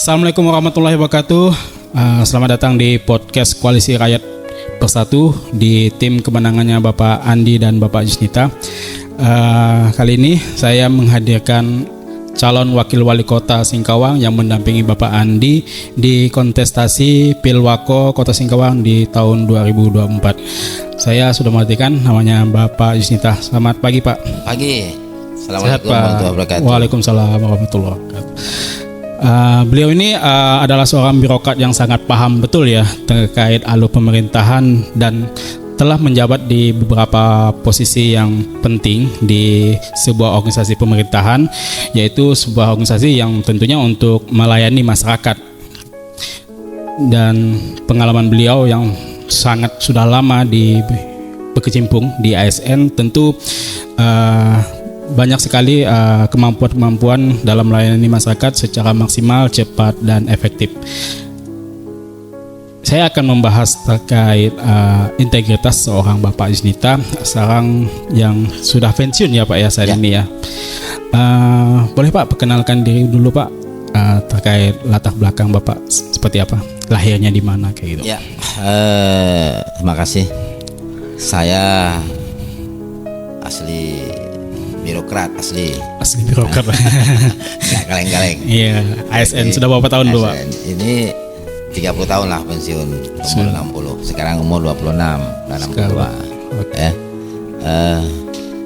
Assalamualaikum warahmatullahi wabarakatuh. Selamat datang di podcast Koalisi Rakyat Bersatu di tim kemenangannya Bapak Andi dan Bapak Yusnita. Kali ini saya menghadirkan calon wakil wali kota Singkawang yang mendampingi Bapak Andi di kontestasi Pilwako Kota Singkawang di tahun 2024. Saya sudah menghadirkan namanya Bapak Yusnita. Selamat pagi Pak. Pagi. Sehat, Assalamualaikum warahmatullahi wabarakatuh. Waalaikumsalam warahmatullahi wabarakatuh. Beliau ini adalah seorang birokrat yang sangat paham betul ya terkait alur pemerintahan dan telah menjabat di beberapa posisi yang penting di sebuah organisasi pemerintahan, yaitu sebuah organisasi yang tentunya untuk melayani masyarakat. Dan pengalaman beliau yang sangat sudah lama berkecimpung di ASN tentu banyak sekali kemampuan-kemampuan dalam melayani masyarakat secara maksimal, cepat, dan efektif. Saya akan membahas terkait integritas seorang Bapak Yusnita, seorang yang sudah pensiun ya Pak ya saat ini ya. Boleh Pak perkenalkan diri dulu Pak, terkait latar belakang Bapak seperti apa, lahirnya di mana kayak gitu. Ya, terima kasih. Saya asli birokrat, asli birokrat. Nggak kaleng-kaleng. Iya, ASN sudah berapa tahun dulu Pak? Ini 30 tahun lah pensiun, umur 60. Sekarang umur 26, udah 62. Okay.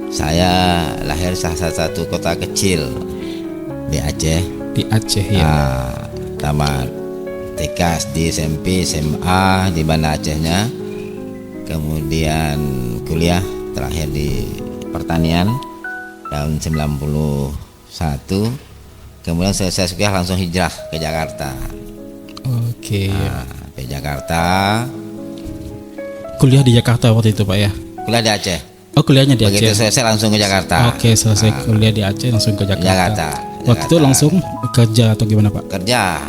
Saya lahir salah satu kota kecil di Aceh. Di Aceh ya. Tamat TK, SD, SMP, SMA di Banda Acehnya. Kemudian kuliah terakhir di pertanian tahun 91. Kemudian selesai kuliah langsung hijrah ke Jakarta. Oke. Ke Jakarta. Kuliah di Jakarta waktu itu Pak ya? Kuliah di Aceh. Oh, kuliahnya di Aceh. Begitu selesai langsung ke Jakarta. Oke, selesai kuliah di Aceh langsung ke Jakarta. Jakarta. Waktu itu langsung kerja atau gimana Pak? Kerja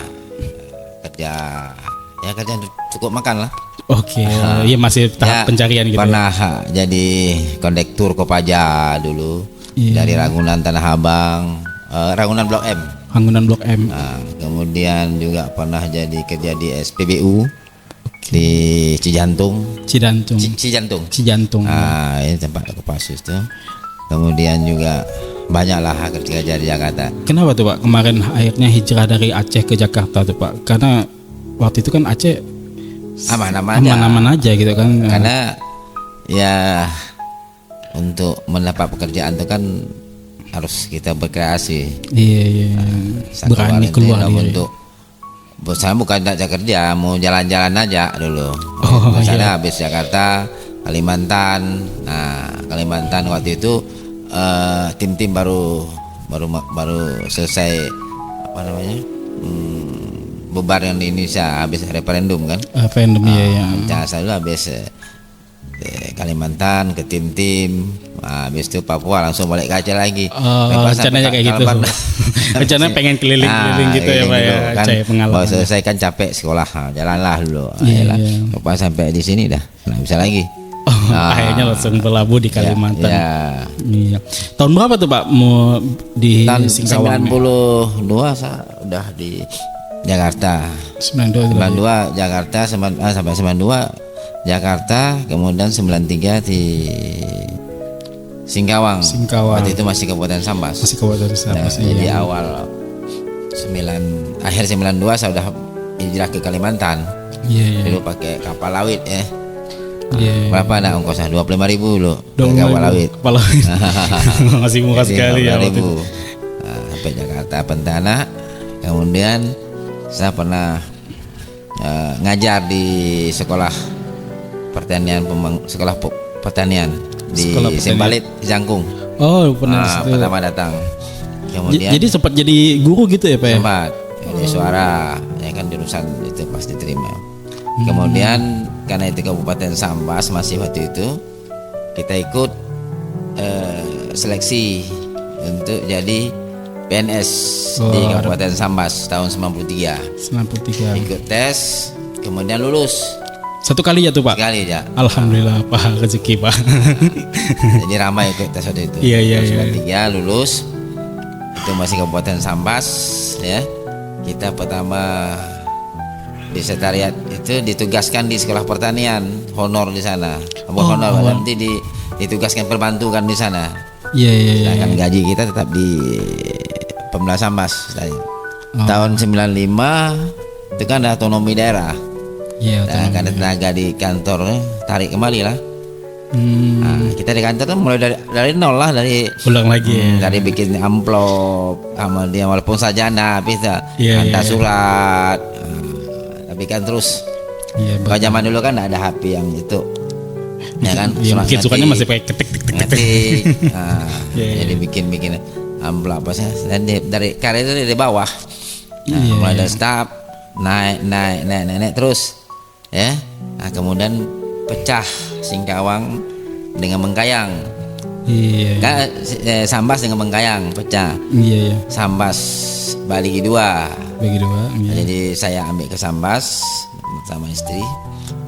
untuk cukup makan lah. Oke, iya masih tahap pencarian gitu. Pernah jadi kondektur Kopaja dulu. Dari Ragunan Tanah Abang, Ragunan Blok M. Ragunan Blok M. Kemudian juga pernah jadi kerja di SPBU di Cijantung. Cijantung. Ini tempat Kopassus tuh. Kemudian juga banyaklah kerja di Jakarta. Kenapa tuh Pak kemarin akhirnya hijrah dari Aceh ke Jakarta tuh Pak? Karena waktu itu kan Aceh aman-aman aja gitu kan. Karena ya untuk mendapat pekerjaan itu kan harus kita berkreasi. Iya. Berani keluar diri. Untuk saya bukan tak kerja, mau jalan-jalan aja dulu. Misalnya habis Jakarta, Kalimantan. Nah, Kalimantan waktu itu tim-tim baru selesai apa namanya? Bubar yang di Indonesia habis referendum kan? Referendum ya. Saya dulu habis Kalimantan ke tim-tim, habis itu Papua langsung balik ke Aceh lagi. Rencananya kayak gitu. Rencananya pengen keliling-keliling gitu ya Pak ya. Kan, pengalaman. Selesai kan capek sekolah, jalanlah dulu. Papua sampai di sini dah, nggak bisa lagi. Akhirnya langsung berlabuh di Kalimantan. Iya. Tahun berapa tuh Pak mau di Singkawang? 92 saya udah di Jakarta. 92 Jakarta sampai 92 Jakarta, kemudian 93 di Singkawang. Waktu itu masih Kabupaten Sambas. Jadi awal akhir 92 saya udah hijrah ke Kalimantan. Dulu pakai kapal laut ya. Berapa ada ongkosnya? 25.000 loh. Kapal laut. Masih murah sekali ya. Sampai Jakarta Pentana. Kemudian saya pernah ngajar di sekolah pertanian di Sembalit Jangkung. Oh, pernah pertama datang. Kemudian jadi sempat jadi guru gitu ya Pak ya? Sempat. Jadi suara ya kan jurusan itu pasti diterima. Kemudian karena itu Kabupaten Sambas masih waktu itu kita ikut seleksi untuk jadi PNS di Kabupaten Sambas tahun 93. Ikut tes, kemudian lulus. Satu kali ya tuh Pak? Sekali ya. Alhamdulillah Pak, rezeki Pak. Jadi ramai ikut tes waktu itu. Iya. 93 lulus. Itu masih Kabupaten Sambas ya. kita pertama di sekretariat itu ditugaskan di sekolah pertanian honor di sana. Honor nanti ditugaskan perbantu kan di sana. Iya. Sedangkan gaji kita tetap di Pemda Sambas tadi. Tahun 95 itu kan ada otonomi daerah. Iya. Nah, karena tenaga di kantor tarik kembali lah. Nah, kita di kantor tuh mulai dari nol lah, dari ulang lagi ya. dari bikin amplop, kemudian walaupun sarjana bisa hantar surat. Tapi kan terus kalau zaman dulu kan nggak ada HP yang itu, ya kan? Mungkin sukanya masih pakai ketik. Jadi bikin amplop apa sih? Dan dari karya itu dari bawah. Mulai dari staf naik terus, ya. Nah, kemudian pecah Singkawang dengan Bengkayang. Kan Sambas dengan Bengkayang pecah. Sambas bagi dua. Jadi saya ambil ke Sambas sama istri.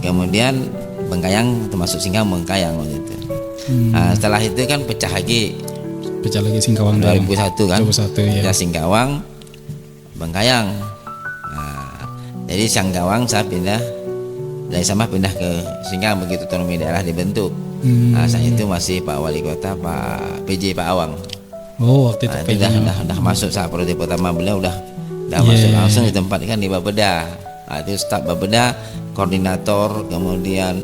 Kemudian Bengkayang termasuk Singkawang Bengkayang waktu itu. Nah, setelah itu kan pecah lagi Singkawang 2001 kan. 2001 ya. Singkawang Bengkayang. Nah, jadi Singkawang saya pindah dari Sambas pindah ke Singkawang begitu otonomi daerah dibentuk. Nah, saat itu masih Pak Wali Kota Pak PJ Pak Awang. Waktu itu udah masuk saat periode pertama beliau udah masuk langsung ditempatkan di Bapeda. Nah, itu staf Bapeda, koordinator, kemudian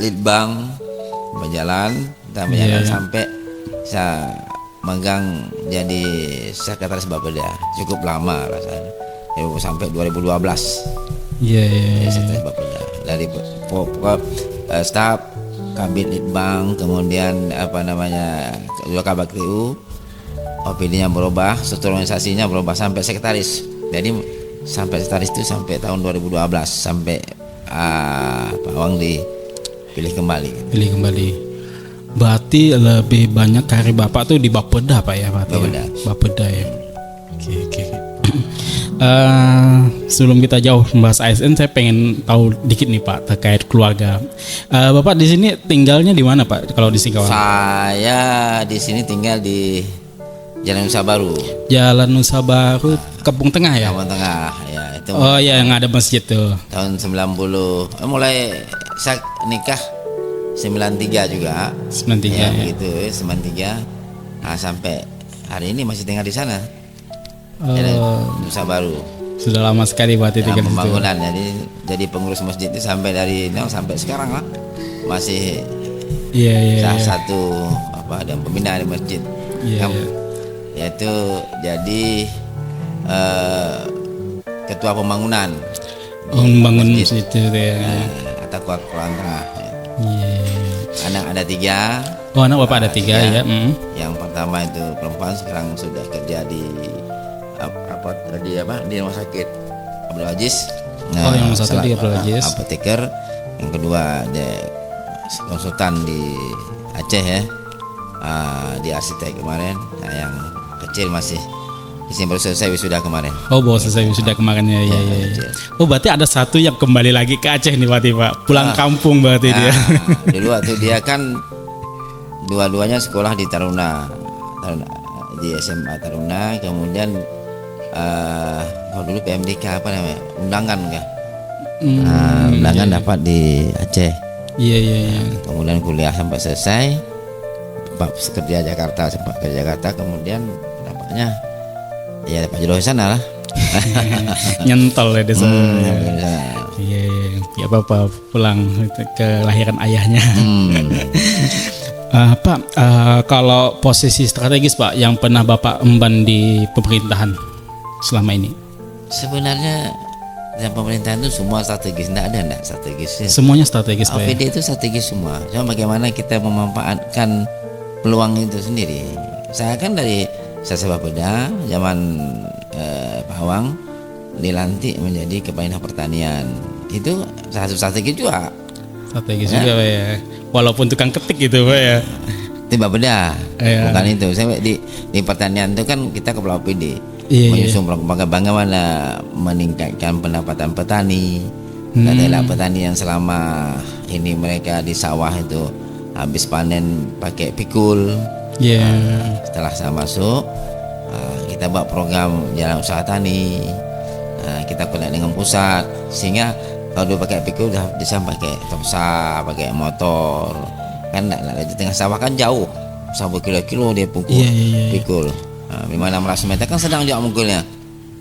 litbang berjalan sampai saya megang jadi sekretaris Bapeda cukup lama rasanya. Sampai 2012. Sekretaris Bapeda dari staf Kabit Litbang, kemudian Ketua Kabak TU, OPD-nya berubah, struktur organisasinya berubah sampai sekretaris. Jadi sampai sekretaris itu sampai tahun 2012 sampai Pak Awang dipilih kembali. Berarti lebih banyak karir Bapak tuh di Bapeda Pak ya? Bapeda ya. Oke. Sebelum kita jauh membahas ASN, saya pengen tahu dikit nih Pak terkait keluarga. Bapak di sini tinggalnya di mana Pak? Kalau di Singkawang? Saya di sini tinggal di Jalan Nusa Baru. Jalan Nusa Baru, Kampung Tengah ya? Kampung Tengah, ya itu. Yang ada masjid tuh. Tahun 90, mulai saya nikah 93 juga. 93 ya. Gitu, 93. Nah, sampai hari ini masih tinggal di sana. Nusa Baru. Sudah lama sekali berarti tinggal di situ. Pembangunan jadi pengurus masjid itu sampai dari sampai sekarang lah masih salah satu dan pembina di masjid. Yaitu jadi ketua pembangunan. Membangun masjid itu ya. Atau Quran Tengah. Anak ada 3. Anak Bapak ada 3 ya. Yang pertama itu perempuan, sekarang sudah kerja di rumah sakit Abdul Aziz. Yang satu di Abdul Aziz. Apoteker. Yang kedua dia konsultan di Aceh ya. Di arsitek kemarin. Nah, yang kecil masih di sini baru selesai wisuda kemarin. Baru selesai wisuda kemarin ya. Berarti ada satu yang kembali lagi ke Aceh nih berarti Pak. Pulang kampung berarti dia. Dulu waktu dia kan dua-duanya sekolah di Taruna, di SMA Taruna, kemudian dulu PMDK undangan enggak? Undangan dapat di Aceh. Kemudian kuliah sampai selesai, kerja Jakarta, sempat kerja Jakarta, kemudian dapatnya dapat jodoh di sana lah. Nyentol ya di sana. Ya apa pulang ke lahiran ayahnya. Pak, kalau posisi strategis Pak yang pernah Bapak emban di pemerintahan selama ini? Sebenarnya dalam pemerintahan itu semua strategis, tidak ada strategis. Semuanya strategis Pak. OPD itu strategis semua. Cuma bagaimana kita memanfaatkan peluang itu sendiri. Saya kan dari Bapeda zaman Pak Awang dilantik menjadi Kepala Dinas Pertanian. Itu salah satu strategi juga. Strategi juga Pak ya. Walaupun tukang ketik gitu Pak ya. Itu Bapeda. Bukan itu. Saya di pertanian itu kan kita Kepala OPD. Menyusun bagaimana meningkatkan pendapatan petani. Katakanlah petani yang selama ini mereka di sawah itu habis panen pakai pikul. Yeah. Setelah saya masuk, kita buat program jalan usaha tani. takut naik dengan pusat, sehingga kalau dulu pakai pikul udah bisa pakai tongsa, pakai motor kan. Di tengah sawah kan jauh, sampai kilo-kilo dia pukul pikul. Nah, 500 meter kan sedang juga mukulnya.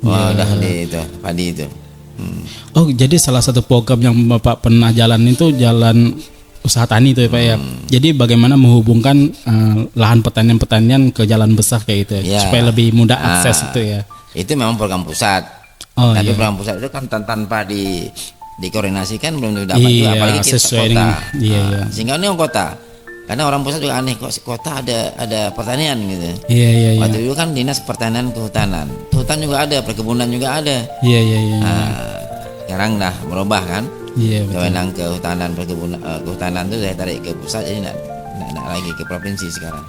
Wah, udah di itu padi itu. Oh, jadi salah satu program yang Bapak pernah jalan itu jalan usaha tani itu ya Pak ya. Jadi bagaimana menghubungkan lahan pertanian ke jalan besar kayak gitu ya, supaya lebih mudah akses itu ya. Itu memang program pusat. Tapi program pusat itu kan tanpa dikoordinasikan belum dapat juga, apalagi kita kota. Sehingga ini orang kota. Karena orang pusat juga aneh, kok kota ada pertanian gitu. Waktu itu kan dinas pertanian kehutanan, hutan juga ada, perkebunan juga ada. Sekarang dah merubah kan. Wewenang kehutanan, perkebunan, kehutanan itu saya tarik ke pusat, jadi nak lagi ke provinsi sekarang.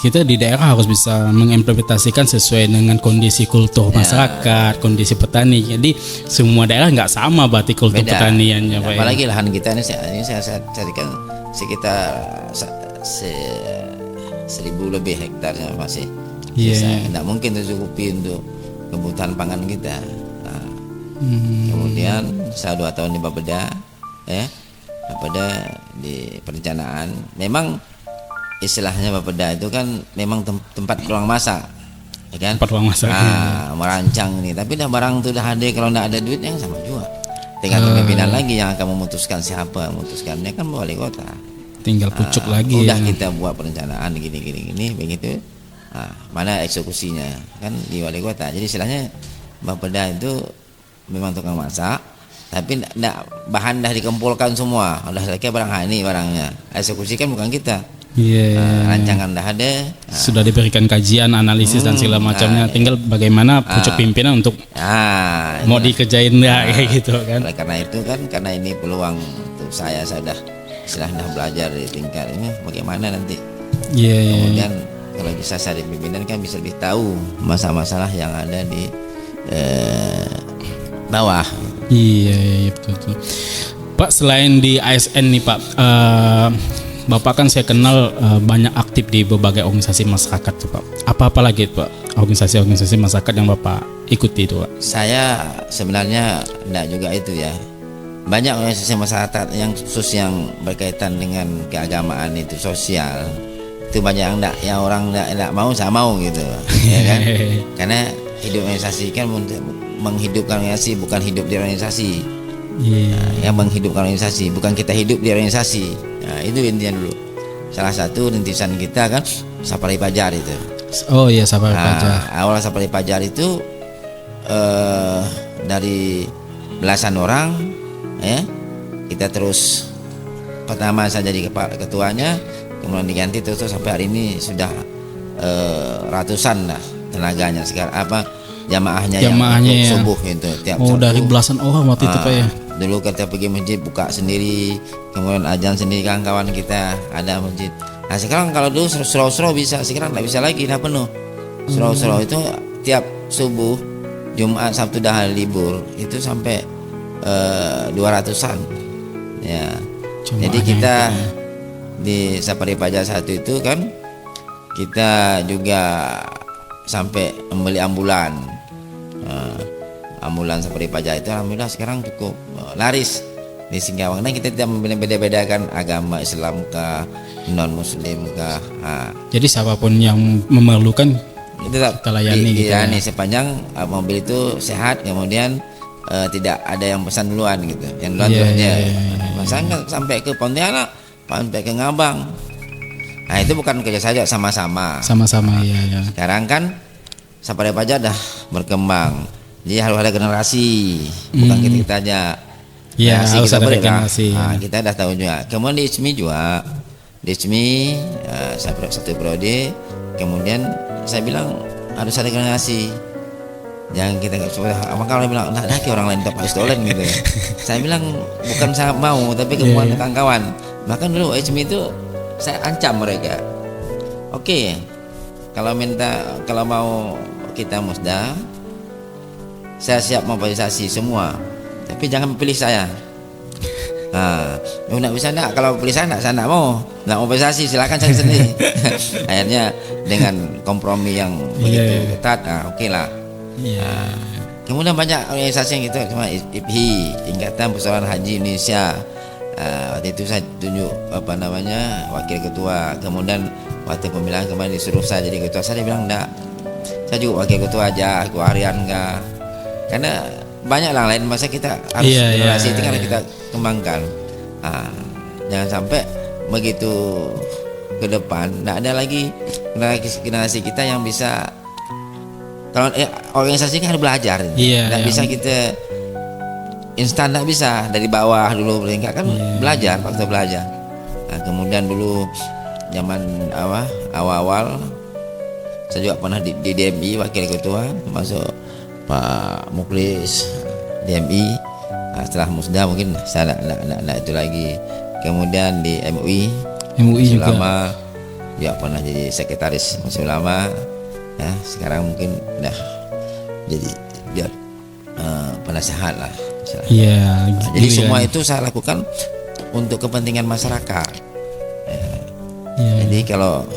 Kita di daerah harus bisa mengimplementasikan sesuai dengan kondisi kultur masyarakat, kondisi petani. Jadi semua daerah nggak sama berarti kultur pertaniannya Pak. Apalagi lahan kita ini saya carikan sekitar 1.000 lebih hektarnya masih. Tidak mungkin tercukupi untuk kebutuhan pangan kita. Kemudian saya 2 tahun di Bapeda, Bapeda di perencanaan. Memang istilahnya Bapeda itu kan memang tempat ruang masak, ya kan? Tempat ruang masak. Merancang ini. Tapi dah barang itu dah ada, kalau tidak ada duitnya sama juga. Tinggal pimpinan lagi yang akan memutuskan siapa memutuskannya, kan wali kota. Tinggal pucuk lagi. Udah kita buat perencanaan gini begitu. Mana eksekusinya kan di wali kota. Jadi istilahnya Bapeda itu memang tukang masak, tapi bahan dah dikumpulkan semua. Udah selesai barang ini barangnya. Eksekusi kan bukan kita. Rancangan dah ada. Sudah diberikan kajian, analisis dan segala macamnya. Tinggal bagaimana pucuk pimpinan untuk mau dikerjain kayak gitu kan. Oleh karena itu kan, karena ini peluang untuk saya sudah belajar di tingkat ini bagaimana nanti. Kemudian kalau bisa saya di pimpinan kan bisa lebih tahu masalah-masalah yang ada di bawah. Betul. Pak, selain di ASN nih Pak, Bapak kan saya kenal banyak aktif di berbagai organisasi masyarakat tuh Pak. Apa lagi Pak organisasi masyarakat yang Bapak ikuti itu Pak? Saya sebenarnya enggak juga itu ya. Banyak organisasi masyarakat yang khusus yang berkaitan dengan keagamaan itu, sosial. Itu banyak yang orang enggak mau, saya mau gitu. Ya kan? Karena hidup organisasi kan menghidupkan organisasi, bukan hidup di organisasi. Yang menghidupkan organisasi, bukan kita hidup di organisasi. Nah, itu intinya dulu. Salah satu rintisan kita kan Sapari Pajar itu. Sapari Pajar. Awal Sapari Pajar itu dari belasan orang, kita terus pertama saya jadi ketuanya, kemudian diganti terus sampai hari ini sudah ratusan lah tenaganya sekarang jamaahnya yang subuh itu tiap dari belasan orang waktu itu Pak ya. Dulu kita pergi masjid buka sendiri, kemudian azan sendiri, kawan-kawan kita ada masjid. Nah sekarang kalau dulu surau-surau bisa, sekarang nggak bisa lagi, dah penuh. Surau-surau itu tiap subuh, Jumat, Sabtu dah libur itu sampai 200-an. Ya. Jadi kita di Sapari Pajar 1 itu kan kita juga sampai membeli ambulan. Ambulan Sapari Pajar itu alhamdulillah sekarang cukup laris di Singkawang. Dan kita tidak membeda-bedakan agama Islam kah, non Muslim kah. Jadi siapapun yang memerlukan itu kita layani gitu. Sepanjang mobil itu sehat, kemudian tidak ada yang pesan duluan gitu. Yang duluan terusnya. Misalnya sampai ke Pontianak, sampai ke Ngabang. Nah itu bukan kerja saja, sama-sama. Ya. Sekarang kan Sapari Pajar dah berkembang. Jadi harus ada generasi, bukan kita aja. Harus ada generasi. Kita dah tahu juga. Kemudian di ISMI juga, saya satu prodi. Kemudian saya bilang harus ada generasi. Yang kita nggak suka. Kalau bilang nah lagi orang lain tak pistolen gitu. Saya bilang bukan saya mau, tapi kemudian kawan-kawan. Bahkan dulu ISMI itu saya ancam mereka. Oke, kalau mau kita musda, saya siap mobilisasi semua, tapi jangan pilih saya. Nggak bisa enggak, kalau pilih saya enggak mau, nggak mobilisasi, silakan saya sendiri. Akhirnya dengan kompromi yang begitu ketat, oke lah. Kemudian banyak organisasi yang gitu, cuma IPHI, Ikatan Persaudaraan Haji Indonesia. Waktu itu saya tunjuk wakil ketua. Kemudian waktu pemilihan kemarin disuruh saya jadi ketua, saya bilang enggak, saya juga wakil ketua aja, ketua harian enggak, karena banyak lah lain, masa kita harus generasi itu kan kita kembangkan. Jangan sampai begitu ke depan enggak ada lagi generasi kita yang bisa. Kalau organisasi kan harus belajar, nggak bisa kita instan, nggak bisa dari bawah dulu meningkat kan, belajar, faktor belajar. Nah, kemudian dulu zaman awal saya juga pernah di DMI wakil ketua, termasuk Pak Muklis DMI. Setelah musda mungkin saya nggak itu lagi. Kemudian di MUI Ulama juga pernah jadi sekretaris Majelis Ulama. Ya, sekarang mungkin udah jadi biar penasehat lah. Iya. Jadi semua itu saya lakukan untuk kepentingan masyarakat. Jadi kalau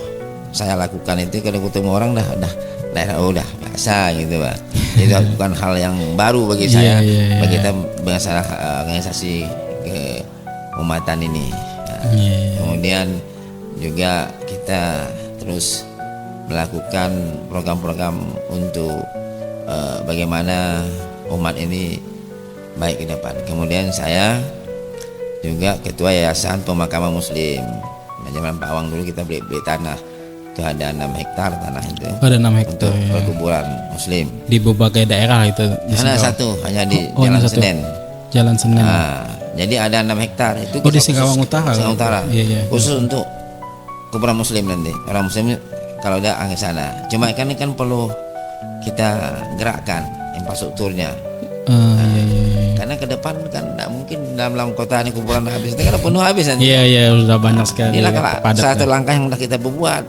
saya lakukan itu kalau ketemu orang udah biasa gitu, Pak. Itu bukan hal yang baru bagi saya, bagi kita masalah organisasi keumatan ini. Kemudian juga kita terus melakukan program-program untuk bagaimana umat ini baik ke depan. Kemudian saya juga ketua Yayasan Pemakaman Muslim. Zaman Pak Awang dulu kita beli tanah. Itu ada 6 hektar tanah itu. Ada 6 hektar untuk perkuburan Muslim. Di berbagai daerah itu. Hanya di Jalan Senen. Jalan Senen. Jadi ada 6 hektar itu. Di Singkawang Utara. Singkawang Utara. Iya. Khusus untuk kuburan Muslim nanti. Orang Muslim kalau udah ke sana. Cuma kan perlu kita gerakkan infrastrukturnya. Karena ke depan kan tidak mungkin dalam kota ini kuburan habis. Ini kan penuh habis nanti. Iya, sudah banyak sekali. Inilah satu langkah yang sudah kita buat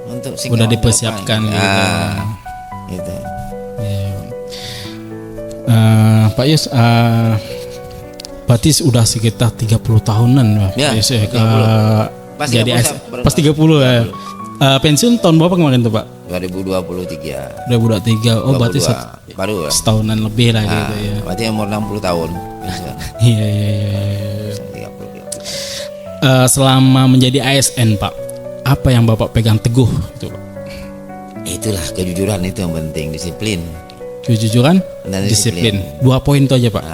untuk sudah dipersiapkan gitu. Pak Yus, berarti sudah sekitar 30 tahunan Pak Yus jadi pas 30 ya. Pensiun tahun berapa kemarin tuh Pak? 2023. 2023. Oh, berarti baru setahunan lebih lah gitu ya. Berarti umur 60 tahun. Iya. 30. Selama menjadi ASN Pak, apa yang Bapak pegang teguh itu Pak? Itulah kejujuran itu yang penting, disiplin. Kejujuran dan disiplin. 2 poin itu aja Pak.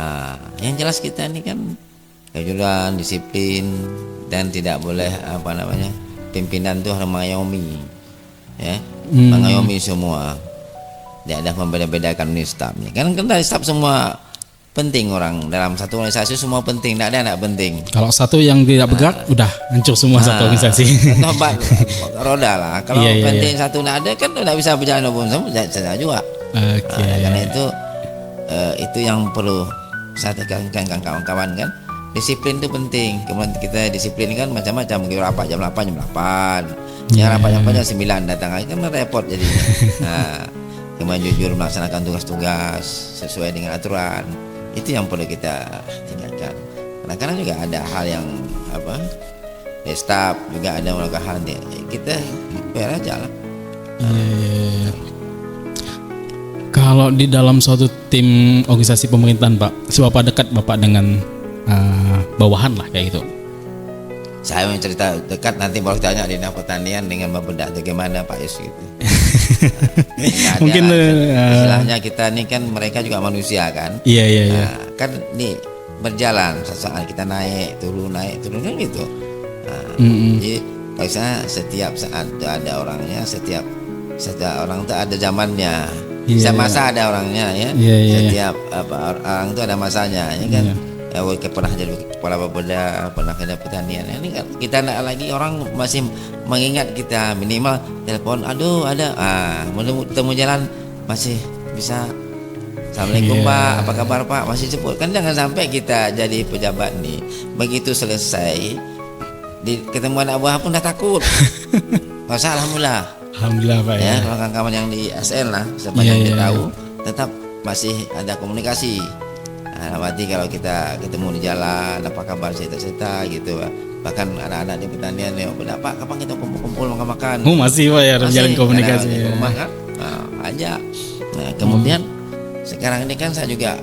Yang jelas kita ini kan kejujuran, disiplin, dan tidak boleh pimpinan itu harus mengayomi, mengayomi semua. Tidak ada membeda-bedakan ini stafnya. Kan dari staf semua penting, orang dalam satu organisasi semua penting, tidak ada anak penting. Kalau satu yang tidak bergerak, udah hancur semua satu organisasi. Tempat roda lah. Kalau penting satu tidak ada kan tidak bisa berjalan pun sama juga. Karena itu yang perlu saya tekankan kawan-kawan kan. Disiplin itu penting. Kemudian kita disiplin kan macam-macam. Mungkin rapat jam 8 jam 8. Yang rapat jam 9 datang lagi kan repot jadinya. Kemudian jujur melaksanakan tugas-tugas sesuai dengan aturan. Itu yang perlu kita tingkatkan. Kadang-kadang juga ada hal yang staff juga ada melakukan hal kita fair aja lah. Kalau di dalam suatu tim organisasi pemerintahan Pak, seberapa dekat Bapak dengan bawahan lah kayak gitu? Saya mau cerita dekat, nanti baru tanya di Dinas Pertanian dengan Bapeda bagaimana Pak Yus gitu. Mungkin istilahnya kita ini kan mereka juga manusia kan. Iya. Kan nih berjalan saat kita naik turun kan gitu. Jadi kalau saya setiap saat itu ada orangnya, setiap orang itu ada zamannya. Setiap masa ada orangnya ya. Setiap orang itu ada masanya ya kan. Pernah jadi kepala Bapeda, pernah kena pertanian. Ini kan kita nak lagi orang masih mengingat kita, minimal telepon, aduh ada, temu jalan masih bisa. Assalamualaikum Pak, apa kabar Pak, masih sebut. Kan jangan sampai kita jadi pejabat nih, begitu selesai ketemu anak buah pun dah takut. Alhamdulillah Pak ya. Kalau kawan-kawan yang di SN lah, sepanjang dia tahu, tetap masih ada komunikasi. Berarti kalau kita ketemu di jalan, apa kabar cerita-cerita gitu, Bahkan anak-anak di pertanian Pak, kapan kita kumpul-kumpul makan-makan? Masih Pak ya, jalan komunikasi. Di rumah kan, aja. Nah, kemudian Sekarang ini kan saya juga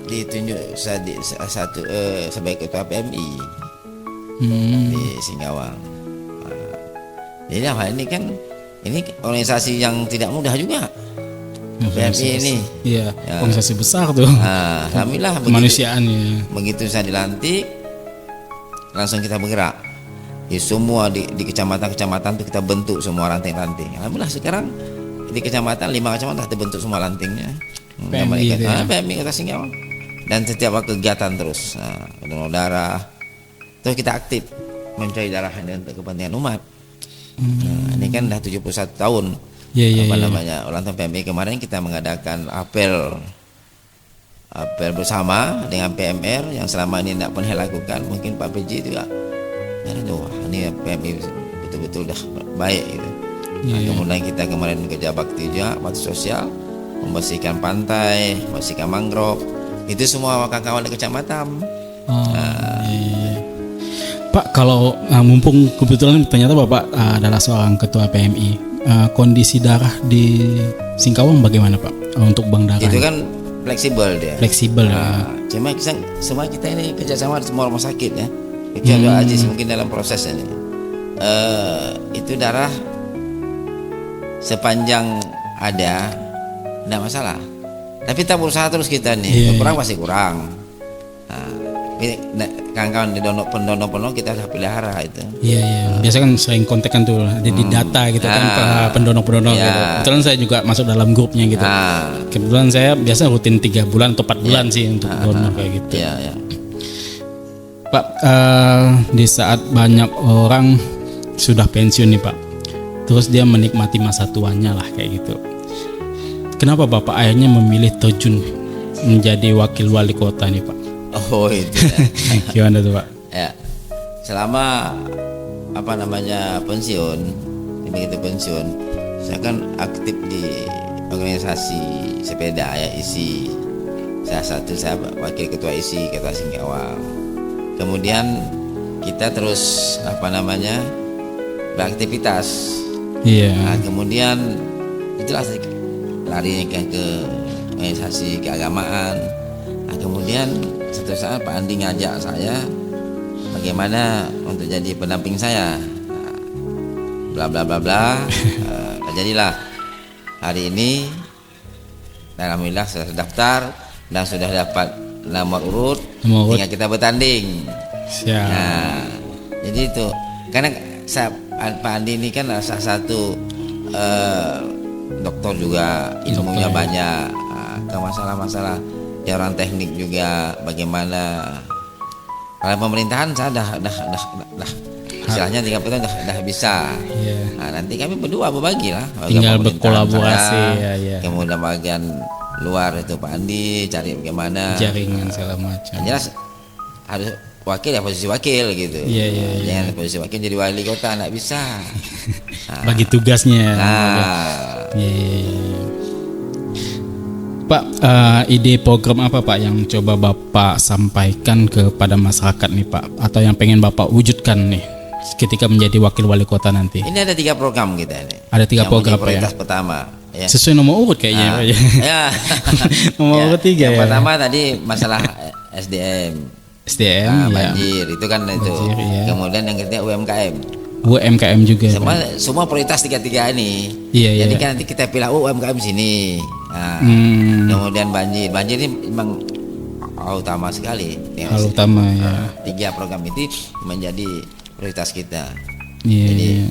ditunjuk sebagai ketua PMI di Singkawang. Jadi hal ini kan organisasi yang tidak mudah juga. PMI ini. Iya, organisasi besar tuh. Alhamdulillah kemanusiaannya. Begitu saya dilantik, langsung kita bergerak. Semua di kecamatan-kecamatan itu kita bentuk semua ranting-ranting. Alhamdulillah sekarang di kecamatan 5 kecamatan sudah terbentuk semua rantingnya. PMI Kota Singkawang. Dan setiap kegiatan terus, donor darah. Terus kita aktif mencari darah untuk kepentingan umat. Ini kan sudah 71 tahun. Namanya ulang tahun PMI kemarin kita mengadakan apel bersama dengan PMR yang selama ini tidak pernah lakukan. Mungkin Pak PJ juga ini PMI betul-betul dah baik gitu. Kemudian kita kemarin kerja bakti juga, bakti sosial, membersihkan pantai, membersihkan mangrove, itu semua kawan-kawan di kecamatan. Pak, kalau mumpung kebetulan ternyata Bapak adalah seorang ketua PMI, kondisi darah di Singkawang bagaimana Pak untuk bank darah? Itu kan fleksibel dia. Fleksibel. Cuma semua kita ini kerjasama semua rumah sakit ya. Kecuali Aziz mungkin dalam proses ini. Itu darah sepanjang ada tidak masalah. Tapi kita berusaha terus kita nih. Kurang pasti kurang. Kawan-kawan di pendonor kita sudah pelihara itu. Biasa kan sering kontak kan tuh di data gitu kan pendonor-pendonor gitu. Kebetulan saya juga masuk dalam grupnya gitu. Kebetulan saya biasa rutin 3 bulan atau 4 bulan sih untuk donor kayak gitu. Pak, di saat banyak orang sudah pensiun nih Pak, terus dia menikmati masa tuanya lah kayak gitu. Kenapa Bapak akhirnya memilih terjun menjadi wakil wali kota nih Pak? Oh itu ya. Gimana tuh Pak? Ya, selama pensiun, begitu pensiun, saya kan aktif di organisasi sepeda ya, ISI. Saya wakil ketua ISI Kota Singkawang. Kemudian kita terus beraktivitas. Kemudian itulah lari ke organisasi keagamaan. Kemudian suatu saat Pak Andi ngajak saya bagaimana untuk jadi pendamping saya. Bla bla bla bla. Jadilah hari ini. Alhamdulillah sudah daftar dan sudah dapat nomor urut, tinggal kita bertanding. Jadi itu karena Pak Andi ini kan salah satu dokter juga, ilmunya banyak, ke masalah-masalah ya, orang teknik juga bagaimana. Kalau pemerintahan saya dah istilahnya 30 tahun dah bisa. Nanti kami berdua berbagi lah, tinggal berkolaborasi kemudian bagian luar itu Pak Andi cari bagaimana jaringan segala macam. Jelas harus wakil ya, posisi wakil gitu. Jangan posisi wakil jadi wali kota nggak bisa. Bagi tugasnya. Pak, ide program apa Pak yang coba Bapak sampaikan kepada masyarakat nih Pak, atau yang pengen Bapak wujudkan nih ketika menjadi wakil wali kota nanti? Ini ada 3 program kita nih. Ada 3 program Pak ya. Prioritas pertama. Ya. Sesuai nomor urut kayaknya Pak ya. Nomor urut 3 yang pertama tadi masalah SDM. Banjir itu kan itu. Kemudian yang ketiga UMKM juga. Semua prioritas 3 ini. Jadi kan nanti kita pilih UMKM sini. Kemudian banjir ini memang utama sekali. Utama 3 program itu menjadi prioritas kita. Jadi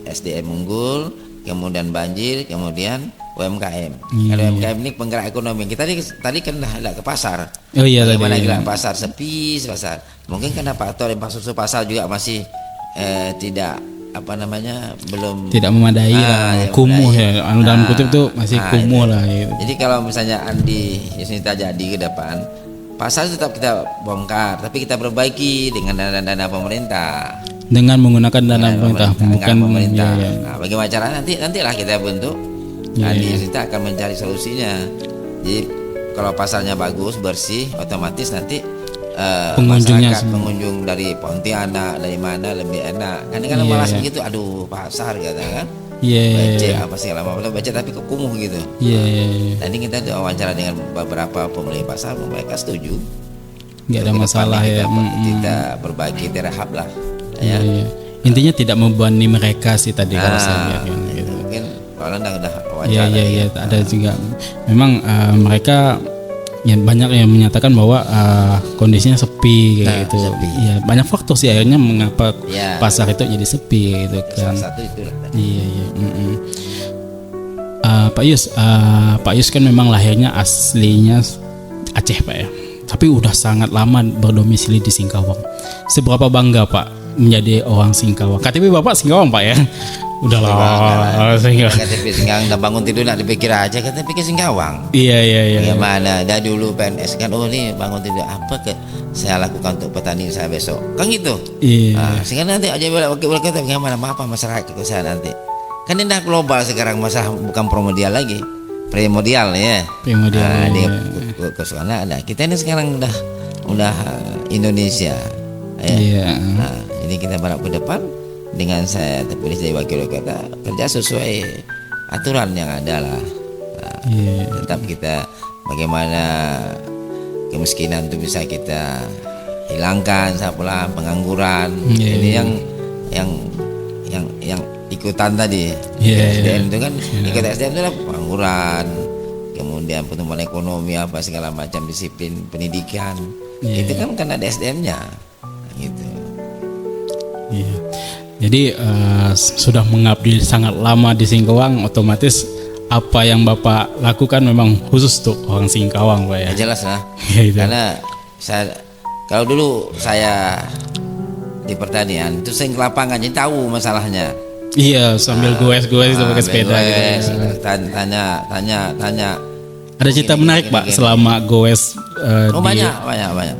SDM unggul, kemudian banjir, kemudian UMKM. Kalau UMKM ini penggerak ekonomi. Kita tadi kan dah ke pasar. Bagaimana gerak pasar, sepi pasar. Mungkin karena faktor infrastruktur pasar juga masih tidak belum tidak memadai lah, kumuh ya. Dalam kutip tuh masih kumuh lah gitu. Jadi kalau misalnya Andi Yusnita jadi ke depan, pasar tetap kita bongkar, tapi kita perbaiki dengan dana pemerintah. Dengan menggunakan dana pemerintah, bukan pemerintah. Bagaimana caranya nantilah kita bentuk. Andi Yusnita akan mencari solusinya. Jadi kalau pasarnya bagus, bersih, otomatis nanti pengunjung dari Pontianak, dari mana lebih enak. Karena malas begitu, aduh pasar kata kan. Iya. Baca apa segala macam, baca tapi kok kumuh gitu. Iya. Tadi kita tuh wawancara dengan beberapa pemilik pasar, mereka setuju. Nggak ada masalah ya. Kita berbagi, terahab lah. Iya, iya. Intinya tidak membebani mereka sih tadi kalau saya lihat gitu. Mungkin kalau udah Iya, wawancara. iya, ada juga. Memang mereka ya banyak yang menyatakan bahwa kondisinya sepi kayak gitu. sepi. Iya, banyak faktor sih akhirnya mengapa Ya. pasar itu jadi sepi gitu kan. Salah satu itu lah. Iya, iya. Pak Yus kan memang lahirnya aslinya Aceh Pak ya. Tapi udah sangat lama berdomisili di Singkawang. Seberapa bangga Pak menjadi orang Singkawang? KTP Bapak Singkawang Pak ya? Udah lah. KTP Singkawang, udah bangun tidur nak dipikir aja KTP ke Singkawang. Iya. Bagaimana? Dah dulu PNS kan, oh nih bangun tidur apa ke saya lakukan untuk petani saya besok. Kan gitu. Iya. Sekarang nanti aja wakil kata bagaimana apa masyarakat ke saya nanti. Kan ini dah global sekarang, masalah bukan primordial lagi. Primordial ya. Primordial. Dia kesukaan ada. Kita ini sekarang udah Indonesia. Ya. Iya. Nah, ini kita berharap ke depan dengan saya terpilih jadi wakil kota kerja sesuai aturan yang ada lah. Nah, tetap kita bagaimana kemiskinan itu bisa kita hilangkan, sapalah pengangguran. Ini yang ikutan tadi. SDM itu kan ikut SDM itu lah pengangguran, kemudian pertumbuhan ekonomi apa segala macam disiplin pendidikan. Itu kan karena ada SDM-nya. Gitu. Iya. Jadi sudah mengabdi sangat lama di Singkawang, otomatis apa yang Bapak lakukan memang khusus untuk orang Singkawang Pak ya. Jelas lah. Gitu. Karena kalau dulu saya di pertanian itu sering ke lapangan, jadi tahu masalahnya. Iya, sambil goes-goes itu pakai sepeda gitu. Tanya. Ada cerita menarik Pak selama goes Banyak.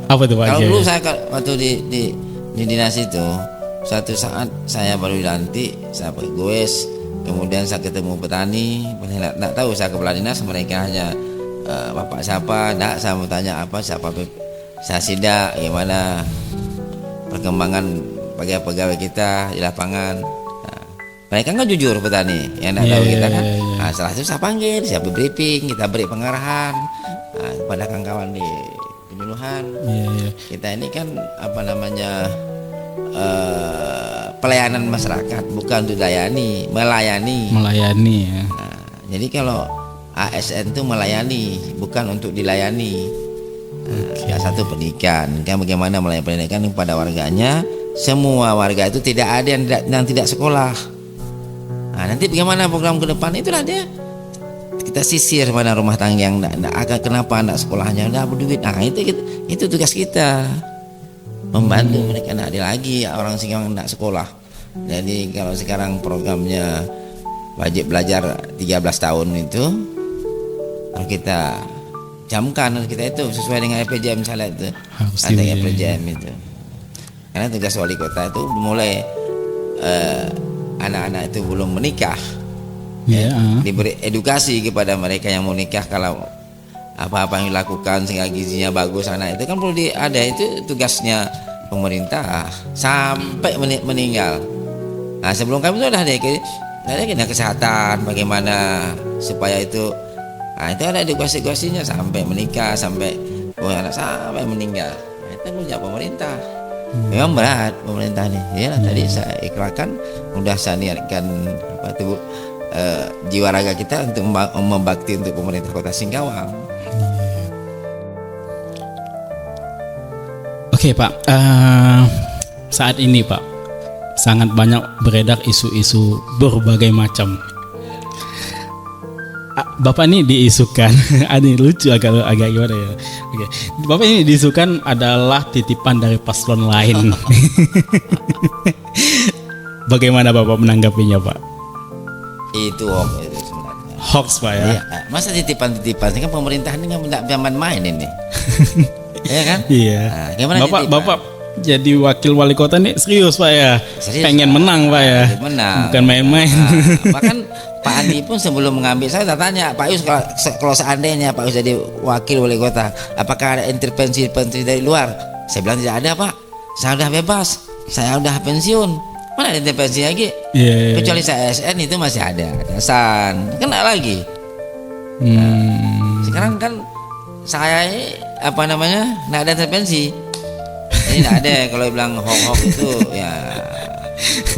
Apa tuh Pak? Kalau dulu saya waktu di dinas itu, suatu saat saya baru dilantik, saya pakai goes, kemudian saya ketemu petani, nggak tahu saya kepala dinas, mereka hanya bapak siapa, nggak saya mau tanya apa, siapa saya sidak, gimana perkembangan pegawai kita di lapangan. Mereka kan jujur petani, yang tidak tahu kita kan. Nah, setelah itu saya panggil, saya briefing, kita beri pengarahan kepada kawan-kawan di penyuluhan. Kita ini kan apa namanya pelayanan masyarakat, bukan untuk melayani. Ya. Nah, jadi kalau ASN itu melayani, bukan untuk dilayani. Satu pendidikan, kan bagaimana melayani pendidikan kepada warganya. Semua warga itu tidak ada yang tidak sekolah. Nah, nanti bagaimana program ke depan itulah dia. Kita sisir mana rumah tangga yang kenapa anak sekolahnya enggak berduit. Nah, itu tugas kita. Membantu mereka enggak ada lagi orang Singkawang enggak sekolah. Jadi kalau sekarang programnya wajib belajar 13 tahun itu harus kita jamkan, kita itu sesuai dengan RPJM misalnya itu. Ada RPJM itu. Karena tugas wali kota itu mulai anak-anak itu belum menikah, diberi edukasi kepada mereka yang mau nikah, kalau apa-apa yang dilakukan sehingga gizinya bagus anak itu kan perlu ada, itu tugasnya pemerintah sampai meninggal. Nah, sebelum kami itu ada kena kesehatan, bagaimana supaya itu, itu ada edukasi-edukasinya sampai menikah, sampai anak sampai meninggal. Itu punya pemerintah. Memang berat pemerintah ini. Ya, tadi saya ikrarkan, udah saya niatkan jiwa raga kita untuk membakti untuk pemerintah Kota Singkawang. Oke Pak, saat ini Pak sangat banyak beredar isu-isu berbagai macam. Bapak ini diisukan, ini lucu agak gimana ya? Oke. Bapak ini diisukan adalah titipan dari paslon lain. Bagaimana Bapak menanggapinya Pak? Itu hoax itu sebenarnya. Hoax Pak ya? Iya, masa titipan-titipan? Ini kan pemerintah ini nggak bisa main ini. Iya kan? Iya. Nah, gimana Bapak jadi wakil wali kota nih serius Pak ya? Serius, pengen menang Pak ya? Menang. Bukan main-main. Nah, bahkan Pak Andi pun sebelum mengambil, saya tanya Pak Yus, kalau seandainya Pak Yus jadi wakil wali kota, apakah ada intervensi dari luar? Saya bilang tidak ada Pak, saya udah bebas, saya udah pensiun. Mana ada intervensi lagi? Iya. Kecuali saya ASN itu masih ada atasan, kena lagi. Sekarang kan saya apa namanya nggak ada intervensi. Ini nggak ada kalau bilang hoax itu ya.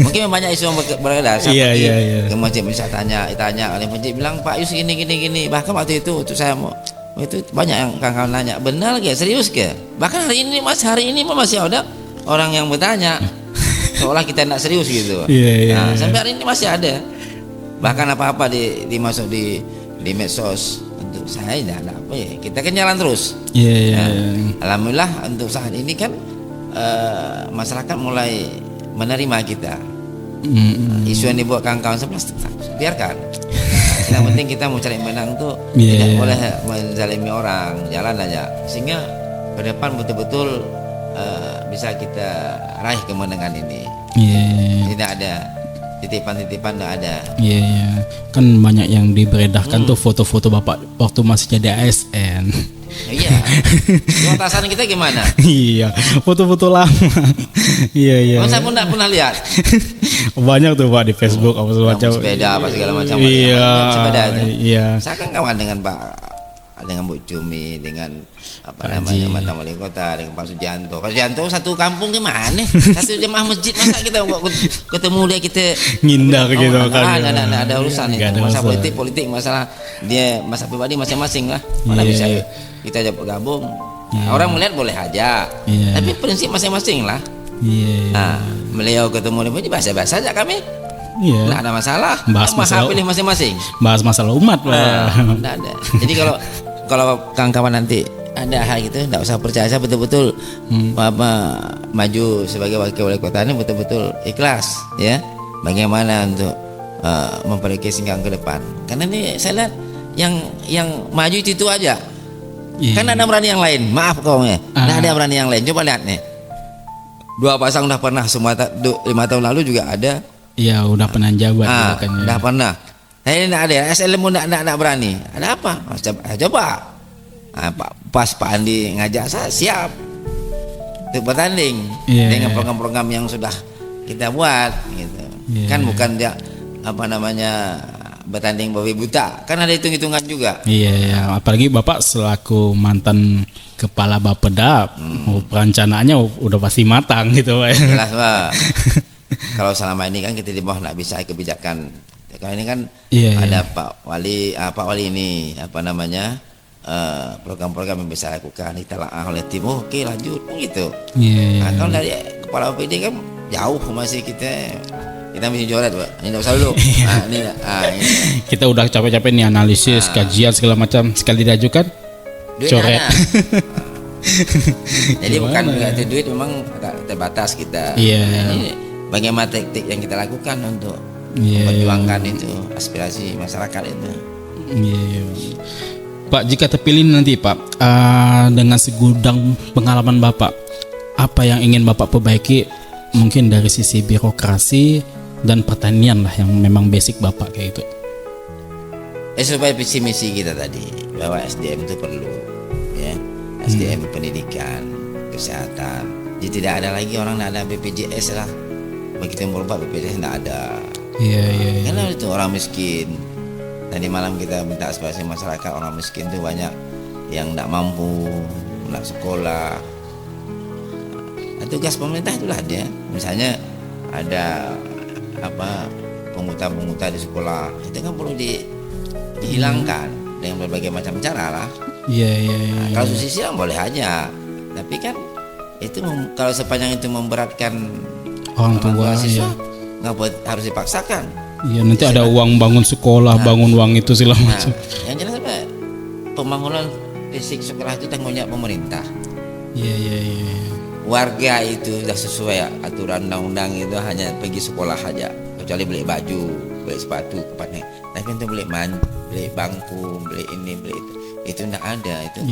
Mungkin banyak isu yang beredar. Saya pergi ke masjid, bisa tanya, oleh masjid bilang Pak Yus gini. Bahkan waktu itu saya mau itu banyak yang kawan-kawan nanya, benar gak, serius gak? Bahkan hari ini masih ada orang yang bertanya, seolah kita tidak serius gitu. Nah, sampai hari ini masih ada. Bahkan apa-apa dimasuk di medsos. Untuk saya tidak ada apa ya. Kita kan jalan terus. Alhamdulillah untuk saat ini kan masyarakat mulai menerima kita. Isu yang dibuat kawan-kawan sebelah biarkan. Yang penting kita mau cari menang tuh tidak boleh menzalimi orang, jalan aja sehingga ke depan betul-betul bisa kita raih kemenangan ini. Tidak ada titipan-titipan, tidak ada. Kan banyak yang diberedarkan tuh foto-foto Bapak waktu masih jadi ASN. Iya. Atasan kita gimana? Iya, foto-foto lama. Iya. Saya pun tidak pernah lihat. Banyak tuh Pak di Facebook apa semacam. Sepeda apa segala macam. Sepeda itu. Iya. Saya kan kawan dengan Bu Cumi, dengan apa namanya mantan wali kota, dengan Pak Sujanto. Pak Sujanto satu kampung gimana? Satu jemaah masjid, masa kita ketemu dia kita ngindar gitu kan. Nggak ada urusan itu. Masalah politik, masalah dia masa pribadi masing-masing lah. Mana bisa kita gabung. Orang melihat boleh aja. Tapi prinsip masing-masing lah. Nah, beliau ketemu di bahasa-bahasa aja kami. Nggak ada masalah. Bahas masalah pilih masing-masing. Bahas masalah umat lah. Nggak ada. Jadi kalau kawan-kawan nanti ada hal gitu, nggak usah percaya, saya betul-betul maju sebagai wakil wali kota ini betul-betul ikhlas ya. Bagaimana untuk memperbaiki singkang ke depan. Karena ini saya lihat yang maju itu aja. Kan ada berani yang lain. Maaf kawan ya. Nggak ada berani yang lain. Coba lihat nih. 2 pasang udah pernah semua 5 tahun lalu juga ada. Iya, udah pernah jabat kan. Udah pernah. Nah, ini enggak ada. SLM enggak berani. Ada apa? Coba. Pas Pak Andi ngajak saya siap untuk bertanding dengan program-program yang sudah kita buat gitu. Kan bukan dia apa namanya bertanding babi buta. Kan ada hitung-hitungan juga. Iya, apalagi Bapak selaku mantan kepala Bapeda, perencanaannya udah pasti matang gitu Pak. Jelas Pak. Kalau selama ini kan kita di bawah nggak bisa kebijakan. Kalau ini kan ada Pak Wali ini apa namanya program-program yang bisa lakukan ditelaah oleh tim. Oke lanjut gitu. Nah, kalau dari kepala BPD kan jauh masih kita mesti joret Pak. Ini nggak usah dulu. Ini. Kita udah capek-capek nih analisis, kajian segala macam, sekali diajukan coret. Jadi bukan berarti duit memang agak terbatas kita. Ini bagaimana teknik yang kita lakukan untuk memperjuangkan itu aspirasi masyarakat itu. Pak, jika terpilih nanti Pak, dengan segudang pengalaman Bapak, apa yang ingin Bapak perbaiki mungkin dari sisi birokrasi dan pertanian lah yang memang basic Bapak kayak itu? Supaya visi misi kita tadi bahwa SDM itu perlu ya. SDM pendidikan, kesehatan. Jadi tidak ada lagi orang tidak ada BPJS lah. Begitu yang berubah BPJS tidak ada. Karena itu orang miskin. Tadi malam kita minta aspirasi masyarakat, orang miskin itu banyak yang tidak mampu nak sekolah. Nah, tugas pemerintah itulah dia. Misalnya ada apa pengusaha di sekolah, itu kan perlu dihilangkan dengan berbagai macam cara lah. Nah, kalau sosial boleh aja, tapi kan itu kalau sepanjang itu memberatkan orang tua siswa, ngapa harus dipaksakan? Nanti ada uang bangun sekolah, bangun uang itu segala macam. Yang jelas apa? Pembangunan fisik sekolah itu tanggung jawab pemerintah. Warga itu sudah sesuai aturan undang-undang itu hanya pergi sekolah saja, kecuali beli baju, beli sepatu, tapi untuk beli bangku, beli ini, beli itu tidak ada. Itu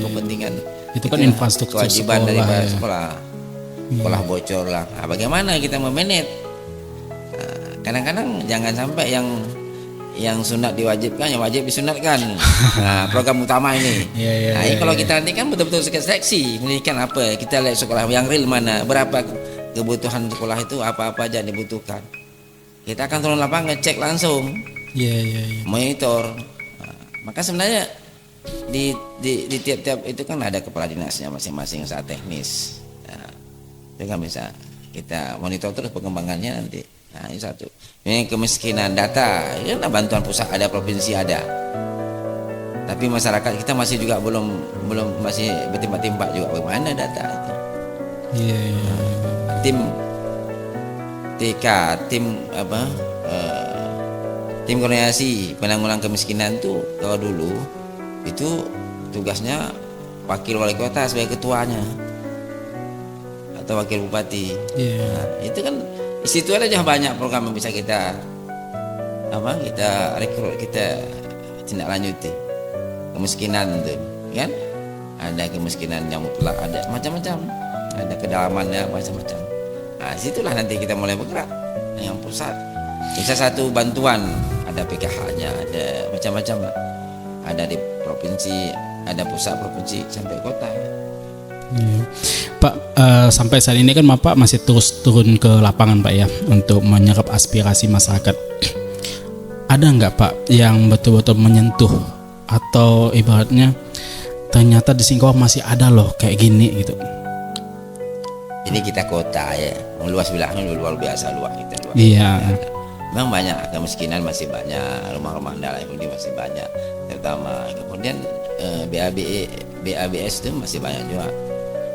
kepentingan. Itu kan infrastruktur kewajiban sekolah, dari sekolah. Sekolah bocor lah. Nah, bagaimana kita memanage? Kadang-kadang jangan sampai yang sunat diwajibkan, yang wajib disunatkan. Nah, program utama ini. Nah, ini kalau kita nanti kan betul-betul seleksi, mendidikan apa? Kita lihat sekolah yang real mana, berapa kebutuhan sekolah itu apa-apa aja yang dibutuhkan. Kita akan turun lapangan ngecek langsung, monitor. Nah, maka sebenarnya di tiap-tiap itu kan ada kepala dinasnya masing-masing saat teknis. Nah, itu kan bisa kita monitor terus perkembangannya nanti. Nah, ini satu. Ini kemiskinan data, ini bantuan pusat ada, provinsi ada. Tapi masyarakat kita masih juga belum masih bertimpa-timpa juga bagaimana data itu. Tim TK, tim koordinasi penanggulangan kemiskinan tuh kalau dulu itu tugasnya wakil wali kota sebagai ketuanya atau wakil bupati. Nah, itu kan di situ aja banyak program yang bisa kita rekrut, kita tindak lanjuti. Kemiskinan itu kan ada kemiskinan yang mutlak, ada macam-macam, ada kedalamannya macam-macam. Nah, situlah nanti kita mulai bergerak yang pusat. Bisa satu bantuan, ada PKH-nya, ada macam-macam lah. Ada di provinsi, ada pusat provinsi sampai kota. Pak, sampai saat ini kan Bapak masih terus turun ke lapangan Pak ya untuk menyerap aspirasi masyarakat. Ada nggak Pak yang betul-betul menyentuh atau ibaratnya ternyata di Singkawang masih ada loh kayak gini gitu? Ini kita kota ya, luas wilayahnya luar biasa luas kita luas. Iya. Memang banyak kemiskinan masih banyak, rumah-rumah dalam ini masih banyak, terutama kemudian BABS itu masih banyak juga.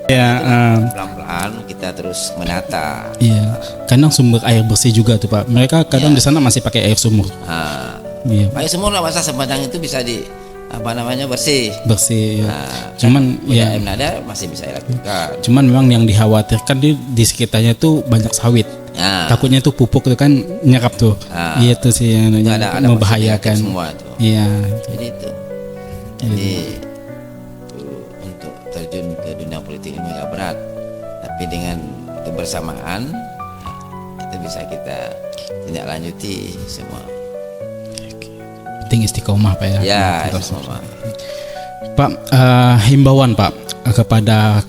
Ya, pelan-pelan kita terus menata. Iya, kadang sumber air bersih juga tuh Pak. Mereka kadang di sana masih pakai air sumur. Iya. Air sumur lah masa sepanjang itu bisa bersih. Bersih. Ya. Nah, cuman ya air nada masih bisa dilakukan. Cuman memang yang dikhawatirkan di sekitarnya tuh banyak sawit. Takutnya tuh pupuk tuh kan nyerap tuh. Iya tuh sih yang membahayakan. Semua tuh. Iya. Jadi itu. Jadi untuk terjun ke dunia politik ini agak berat, tapi dengan kebersamaan itu bisa kita tindak lanjuti semua. Penting istiqomah Pak ya. Ya, istiqomah. Pak, himbauan Pak kepada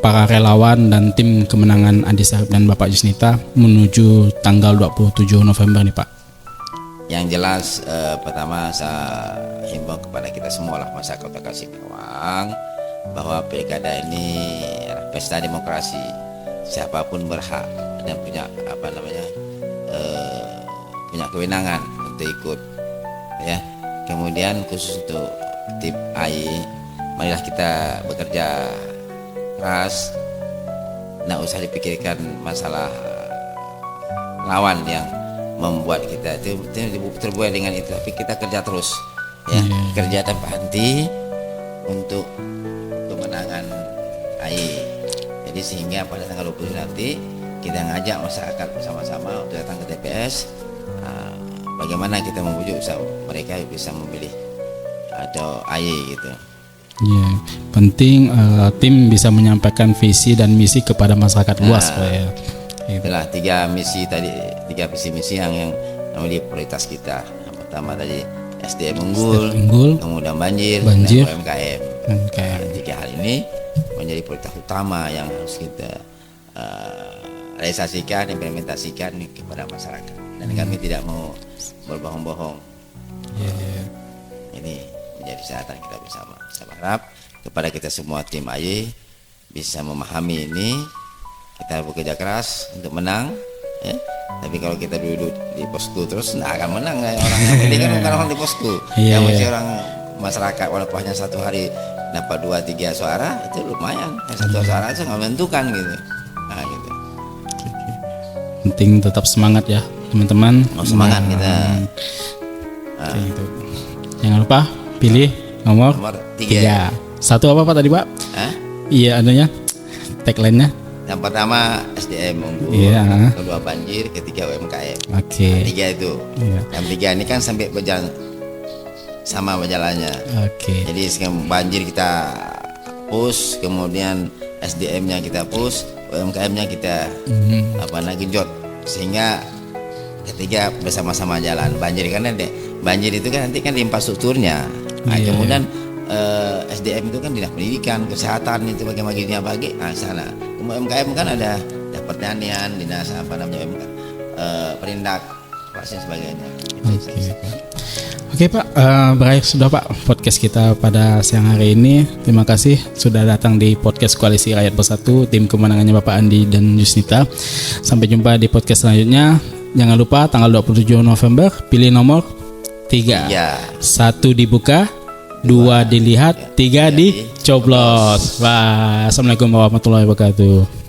para relawan dan tim kemenangan Andi Syarif dan Bapak Jusnita menuju tanggal 27 November nih Pak. Yang jelas pertama saya himbau kepada kita semua lah masyarakat Kota Singkawang bahwa pilkada ini adalah pesta demokrasi. Siapapun berhak dan punya punya kewenangan untuk ikut ya. Kemudian khusus untuk tim AI, marilah kita bekerja keras, nggak usah dipikirkan masalah lawan yang membuat kita itu terbuai dengan itu, tapi kita kerja terus ya, kerja tanpa henti untuk kemenangan AI. Jadi sehingga pada tanggal 20 nanti kita ngajak masyarakat bersama-sama untuk datang ke TPS. Bagaimana kita membujuk mereka bisa memilih atau AI gitu. Iya, penting tim bisa menyampaikan visi dan misi kepada masyarakat luas Pak ya. Itulah tiga visi misi yang menjadi prioritas kita. Yang pertama tadi SDM unggul, kemudian banjir dan UMKM. Nah, tiga hal ini menjadi prioritas utama yang harus kita realisasikan, implementasikan kepada masyarakat. Dan kami tidak mau berbohong-bohong. Ini menjadi catatan kita bersama. Saya berharap kepada kita semua tim AY bisa memahami ini. Kita bekerja keras untuk menang ya. Tapi kalau kita duduk di posko terus nggak akan menang kayak orang. Jadi kan bukan orang di posko. Yang mesti orang masyarakat walaupun hanya satu hari dapat 2-3 suara itu lumayan. Satu suara itu nggak menentukan gitu. Nah gitu. Penting tetap semangat ya teman-teman. Semangat kita. Gitu. Jangan lupa pilih nomor 3. Satu apa Pak tadi Pak? Iya adanya tagline-nya. Yang pertama SDM unggul, kedua banjir, ketiga UMKM. Oke. Tiga itu. Yang tiga ini kan sampai berjalan sama berjalannya. Oke. Jadi banjir kita push, kemudian SDM-nya kita push, UMKM-nya kita genjot sehingga ketiga bersama-sama jalan. Banjir kan banjir itu kan nanti kan di infrastrukturnya. Nah, kemudian SDM itu kan dinas pendidikan, kesehatan itu bagaimana sana. UMKM kan ada pertanian, dinas perindak, dan sebagainya. Oke Pak, berakhir sudah Pak podcast kita pada siang hari ini. Terima kasih sudah datang di podcast Koalisi Rakyat Bersatu, tim kemenangannya Bapak Andi dan Yusnita. Sampai jumpa di podcast selanjutnya. Jangan lupa tanggal 27 November pilih nomor 3. 1 dibuka, 2 dilihat, 3 dicoblos. Wah, Assalamualaikum warahmatullahi wabarakatuh.